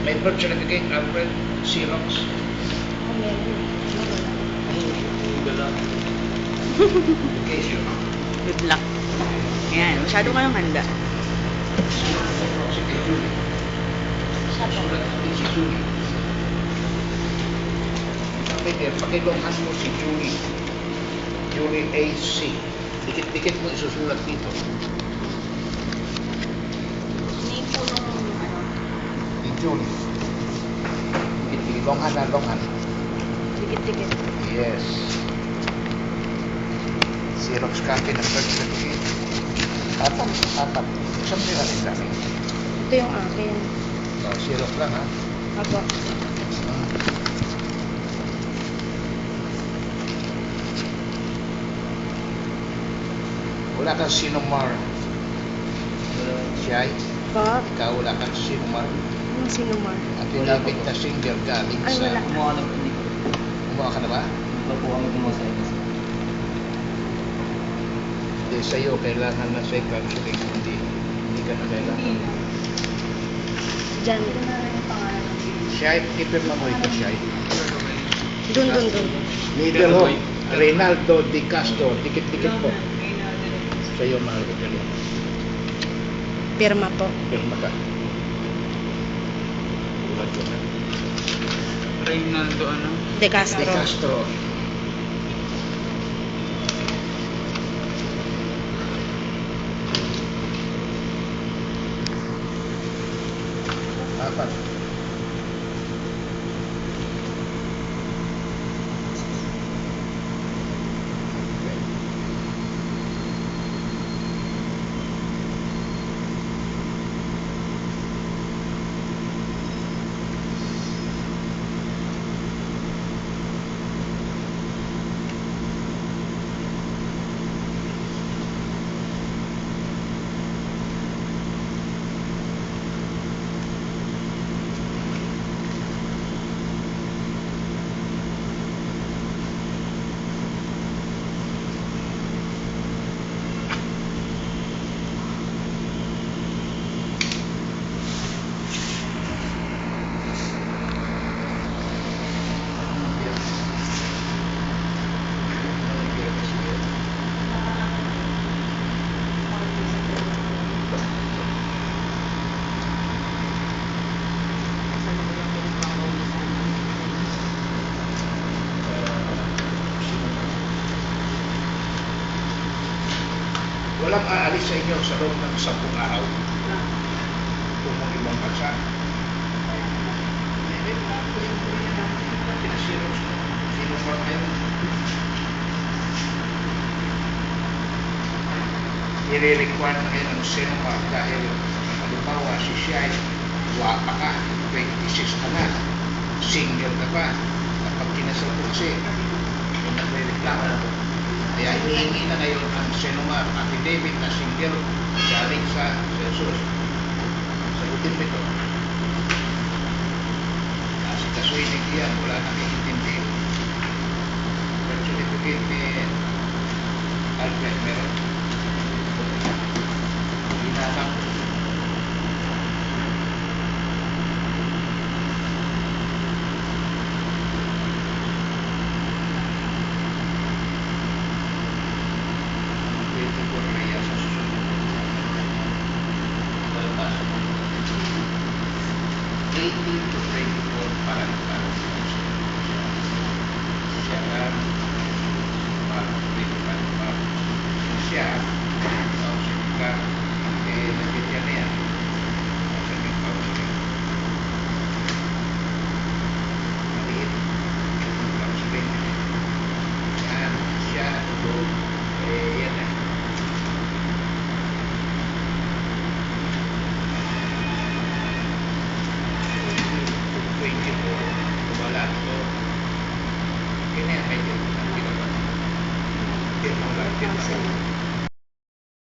May birth certificate, Alfred, Xerox. Education. Good luck. Ayan, masyado kayong handa. Si Julie. Sulat natin si Julie. Pakilonghan mo si Julie. Julie A.C. Dikit-dikit mo isusulat dito. Name po nung ano? Ni Julie. Dikit-dikit. Longhan na, longhan. Dikit-dikit. Yes. Xerox copy ng birth certificate. Apat. Isang pila rin sa akin. Ito yung akin. Xerox lang ha. Aba. Wala kang sinumar. Siyay. Pa? Ikaw wala kang sinumar. Anong sinumar? At tinapit na single galing Ay, sa... wala. Kumuha ka na ba? Hindi sa'yo kailangan na second suling. Hindi ka na kailangan. Diyan. Siyay, ipirma mo ito siyay. Dun. Middle ho. Reynaldo Di Castro. Dikit-dikit po. Sa'yo mahal ko pero. Pirma po. Pirma ka. Ulat ko na. Reynaldo ano? De Castro. Di Castro. Apat. Walang aalis sa inyo sa loob ng 10 araw. Kung mong ibang bansa. Sinumar kayo. I-require na kayo ng sinumar dahil halimbawa si Shai, wapa ka, 26 ka na, senior ka pa, kapag kinasal ko kasi, yung nagre-reklamo na po. Kaya hinihingi na ngayon ang sinumar, affidavit na single galing sa Jesus. Sagutin mo ito. Kasi kasuhin ni yan, wala nang iintindi. Birth certificate ni Alfred meron. Hinatang ko. Siya